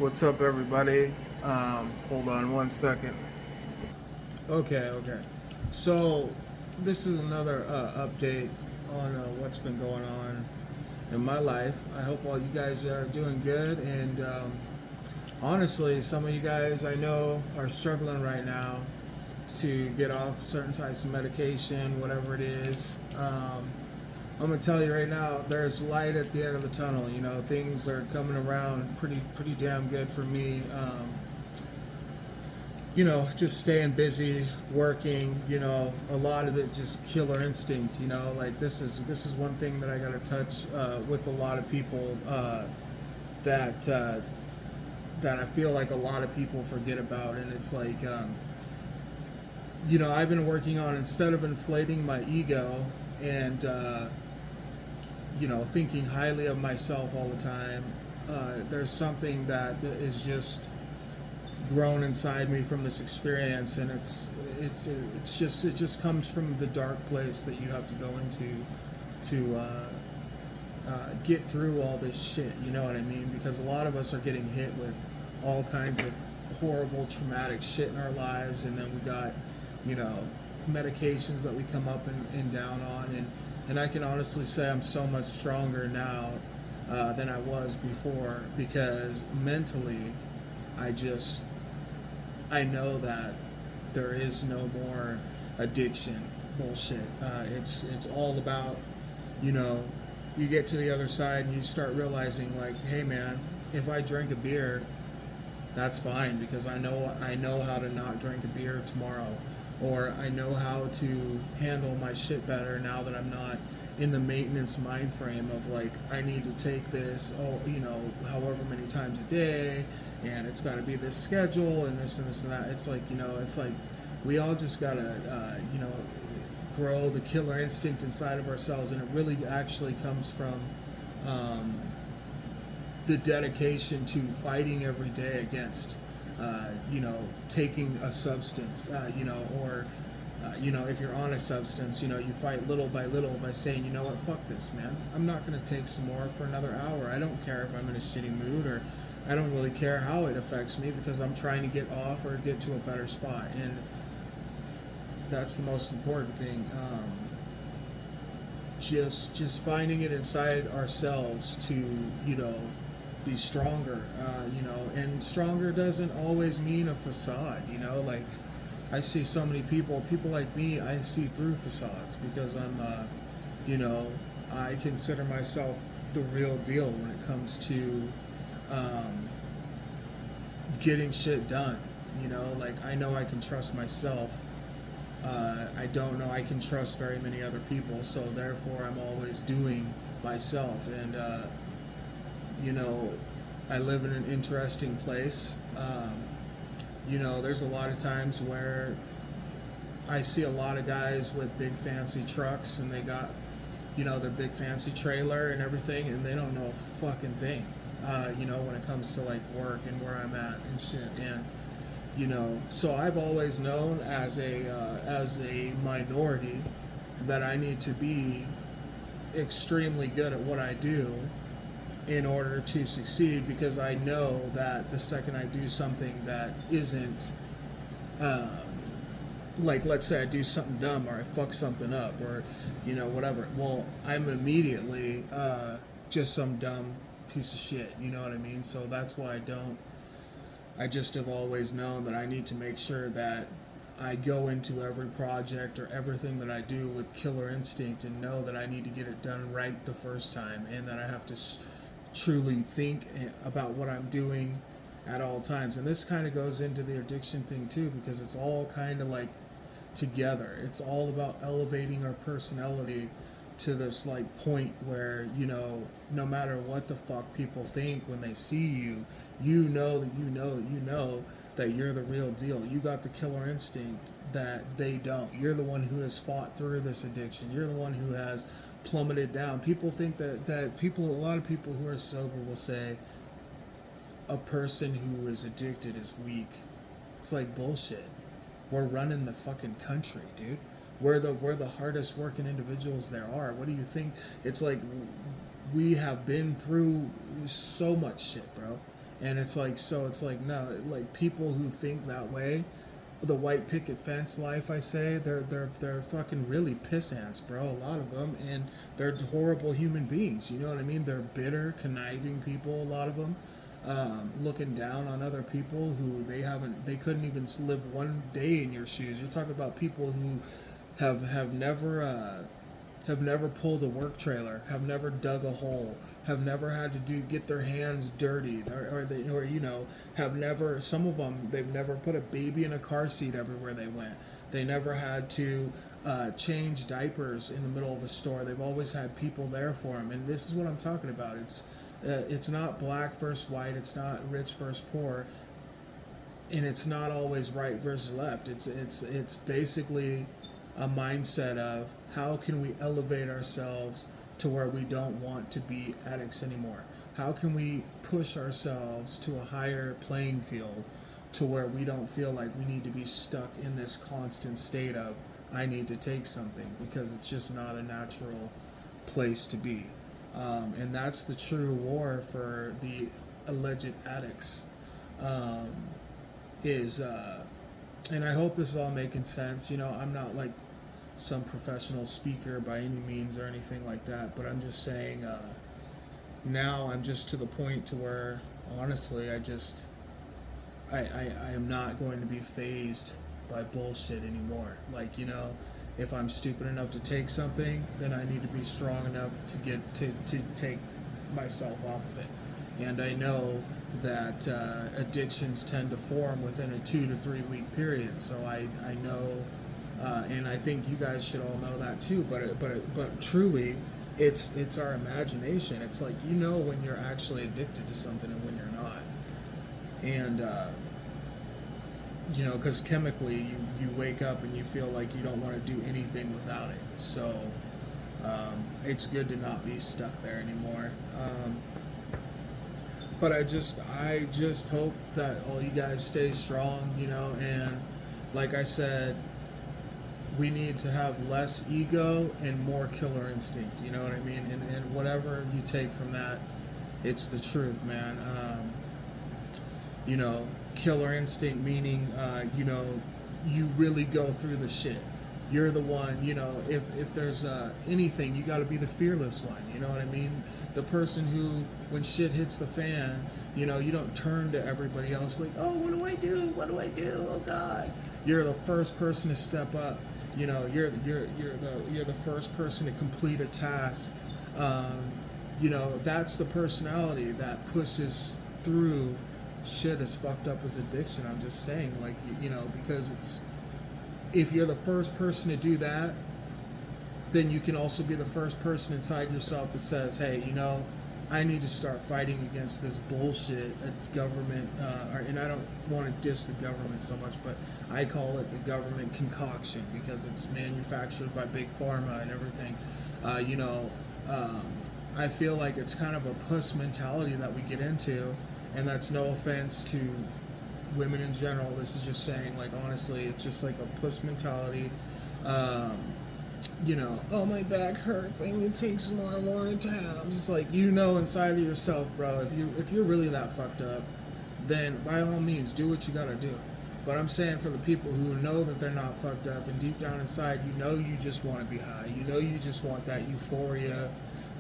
What's up, everybody? Hold on one second. Okay. So, this is another update on what's been going on in my life. I hope all you guys are doing good. And honestly, some of you guys I know are struggling right now to get off certain types of medication, whatever it is. I'm gonna tell you right now, there's light at the end of the tunnel. You know, things are coming around pretty damn good for me. Just staying busy, working. A lot of it just killer instinct. Like this is one thing that I gotta touch with a lot of people that that I feel like a lot of people forget about, and it's like. I've been working on, instead of inflating my ego and thinking highly of myself all the time, there's something that is just grown inside me from this experience, and it just comes from the dark place that you have to go into to get through all this shit. You know what I mean? Because a lot of us are getting hit with all kinds of horrible, traumatic shit in our lives, and then we got medications that we come up and down on, and I can honestly say I'm so much stronger now than I was before, because mentally I know that there is no more addiction bullshit. It's all about, you get to the other side and you start realizing, like, hey man, if I drink a beer, that's fine, because I know how to not drink a beer tomorrow, or I know how to handle my shit better now that I'm not in the maintenance mind frame of, like, I need to take this however many times a day, and it's got to be this schedule and this and this and that. It's like we all just gotta grow the killer instinct inside of ourselves, and it really actually comes from the dedication to fighting every day against taking a substance, or if you're on a substance, you fight little by little by saying, you know what, fuck this, man. I'm not going to take some more for another hour. I don't care if I'm in a shitty mood, or I don't really care how it affects me, because I'm trying to get off or get to a better spot. And that's the most important thing. Just finding it inside ourselves to, be stronger, and stronger doesn't always mean a facade. Like, I see so many people like me, I see through facades, because I'm, I consider myself the real deal when it comes to getting shit done. Like, I know I can trust myself. I don't know I can trust very many other people, so therefore I'm always doing myself. And I live in an interesting place. There's a lot of times where I see a lot of guys with big fancy trucks, and they got, their big fancy trailer and everything, and they don't know a fucking thing, when it comes to, like, work and where I'm at and shit. And, so I've always known as a minority that I need to be extremely good at what I do in order to succeed, because I know that the second I do something that isn't, like, let's say I do something dumb, or I fuck something up, or, whatever, well, I'm immediately just some dumb piece of shit, you know what I mean? So that's why I just have always known that I need to make sure that I go into every project or everything that I do with killer instinct, and know that I need to get it done right the first time, and that I have to truly think about what I'm doing at all times. And this kind of goes into the addiction thing too, because it's all kind of like together. It's all about elevating our personality to this, like, point where, no matter what the fuck people think when they see you, that you're the real deal. You got the killer instinct that they don't. You're the one who has fought through this addiction. You're the one who has plummeted down. People think that a lot of people who are sober will say a person who is addicted is weak. It's like bullshit. We're running the fucking country, dude. We're the hardest working individuals there are. What do you think? It's like, we have been through so much shit, bro. And it's like, so it's like, no, like people who think that way, the white picket fence life, I say, they're fucking really piss ants, bro. A lot of them, and they're horrible human beings. You know what I mean? They're bitter, conniving people. A lot of them, looking down on other people who they couldn't even live one day in your shoes. You're talking about people who have never pulled a work trailer, have never dug a hole, have never had to get their hands dirty, or you know, have never, some of them, they've never put a baby in a car seat everywhere they went. They never had to change diapers in the middle of a store. They've always had people there for them, and this is what I'm talking about. It's not black versus white. It's not rich versus poor, and it's not always right versus left. It's basically a mindset of how can we elevate ourselves to where we don't want to be addicts anymore? How can we push ourselves to a higher playing field to where we don't feel like we need to be stuck in this constant state of I need to take something, because it's just not a natural place to be. And that's the true war for the alleged addicts. And I hope this is all making sense. You know, I'm not like some professional speaker by any means or anything like that, but I'm just saying, now I'm just to the point to where, honestly, I am not going to be fazed by bullshit anymore. Like, you know, if I'm stupid enough to take something, then I need to be strong enough to take myself off of it. And I know that addictions tend to form within a 2 to 3 week period. So I know, and I think you guys should all know that too. But truly, it's our imagination. It's like, you know, when you're actually addicted to something and when you're not. And you know, because chemically you wake up and you feel like you don't want to do anything without it. So it's good to not be stuck there anymore. But I just hope that all you guys stay strong, you know, and like I said, we need to have less ego and more killer instinct, you know what I mean? And whatever you take from that, it's the truth, man. You know, killer instinct meaning, you know, you really go through the shit. You're the one, you know, if there's anything, you got to be the fearless one, you know what I mean? The person who, when shit hits the fan, you know, you don't turn to everybody else like, oh, what do I do? What do I do? Oh God. You're the first person to step up. You know, you're the first person to complete a task. You know, that's the personality that pushes through shit as fucked up as addiction. I'm just saying, like, you know, because if you're the first person to do that, then you can also be the first person inside yourself that says, hey, you know, I need to start fighting against this bullshit government, and I don't want to diss the government so much, but I call it the government concoction because it's manufactured by Big Pharma and everything. You know, I feel like it's kind of a puss mentality that we get into, and that's no offense to women in general. This is just saying, like, honestly, it's just like a puss mentality. You know, oh, my back hurts, I need to take some more Lortabs. It's like, you know, inside of yourself, bro, if you're really that fucked up, then by all means do what you gotta do. But I'm saying, for the people who know that they're not fucked up and deep down inside, you know, you just want to be high, you know, you just want that euphoria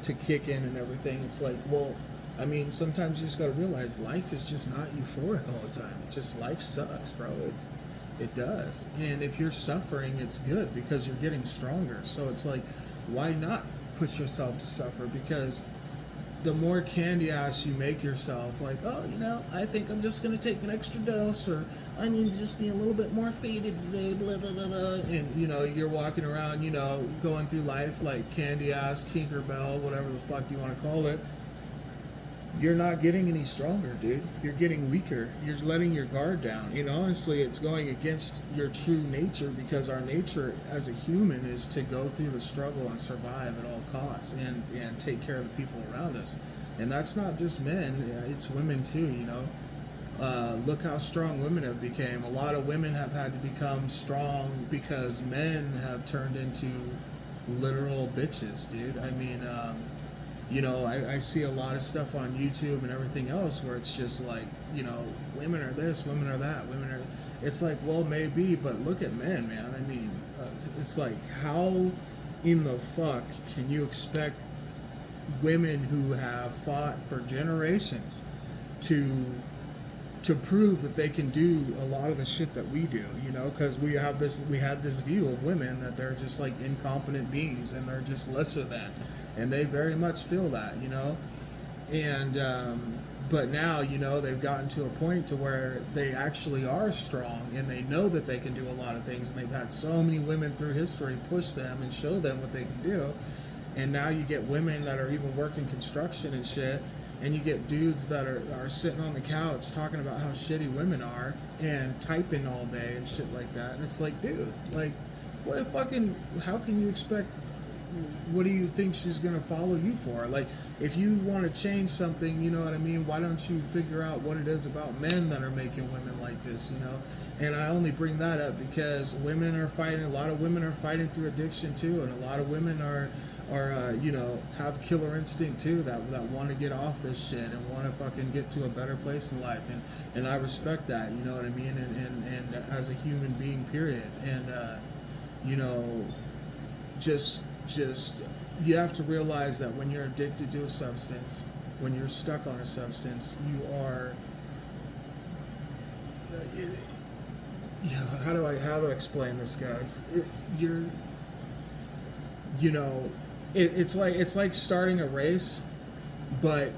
to kick in and everything. It's like, well, I mean, sometimes you just gotta realize life is just not euphoric all the time. It's just, life sucks, bro. It does. And if you're suffering, it's good because you're getting stronger. So it's like, why not push yourself to suffer? Because the more candy ass you make yourself, like, oh, you know, I think I'm just going to take an extra dose, or I need to just be a little bit more faded today, blah, blah, blah, blah. And, you know, you're walking around, you know, going through life like candy ass, Tinkerbell, whatever the fuck you want to call it. You're not getting any stronger, dude. You're getting weaker. You're letting your guard down. And honestly, it's going against your true nature, because our nature as a human is to go through the struggle and survive at all costs and take care of the people around us. And that's not just men, it's women too, you know. Look how strong women have become. A lot of women have had to become strong because men have turned into literal bitches, dude. I mean, I see a lot of stuff on YouTube and everything else where it's just like, women are this, women are that, women are. It's like, well, maybe, but look at men, man. I mean, it's like, how in the fuck can you expect women who have fought for generations to prove that they can do a lot of the shit that we do, because we had this view of women that they're just like incompetent beings and they're just lesser than, and they very much feel that, and but now, they've gotten to a point to where they actually are strong and they know that they can do a lot of things, and they've had so many women through history push them and show them what they can do. And now you get women that are even working construction and shit, and you get dudes that are sitting on the couch talking about how shitty women are and typing all day and shit like that. And it's like, dude, like, how can you expect, what do you think she's going to follow you for? Like, if you want to change something, you know what I mean, why don't you figure out what it is about men that are making women like this, And I only bring that up because women are fighting, a lot of women are fighting through addiction too, and a lot of women are have killer instinct too, that want to get off this shit and want to fucking get to a better place in life, and I respect that, you know what I mean, and as a human being, period, and just you have to realize that when you're addicted to a substance, when you're stuck on a substance, you are how do I explain this, guys? It's like starting a race, but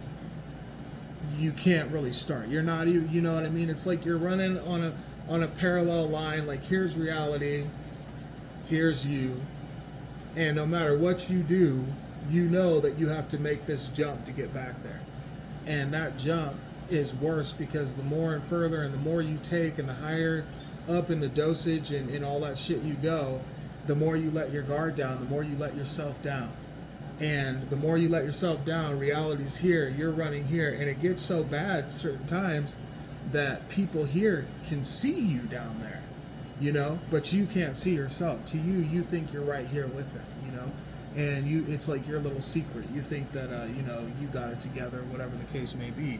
you can't really start. You're not, you know what I mean? It's like you're running on a parallel line. Like, here's reality, here's you, and no matter what you do, you know that you have to make this jump to get back there. And that jump is worse because the more and further and the more you take and the higher up in the dosage and all that shit you go, the more you let your guard down, the more you let yourself down. And the more you let yourself down, reality's here, you're running here, and it gets so bad certain times that people here can see you down there, but you can't see yourself. To you, you think you're right here with them, and it's like your little secret. You think that, you got it together, whatever the case may be,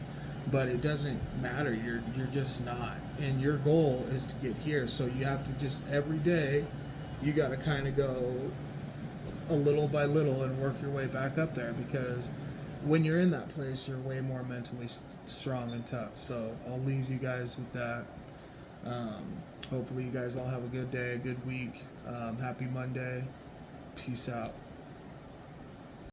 but it doesn't matter. You're just not, and your goal is to get here. So you have to just, every day, you got to kind of go a little by little and work your way back up there, because when you're in that place, you're way more mentally strong and tough. So I'll leave you guys with that. Hopefully you guys all have a good day, a good week. Happy Monday. Peace out.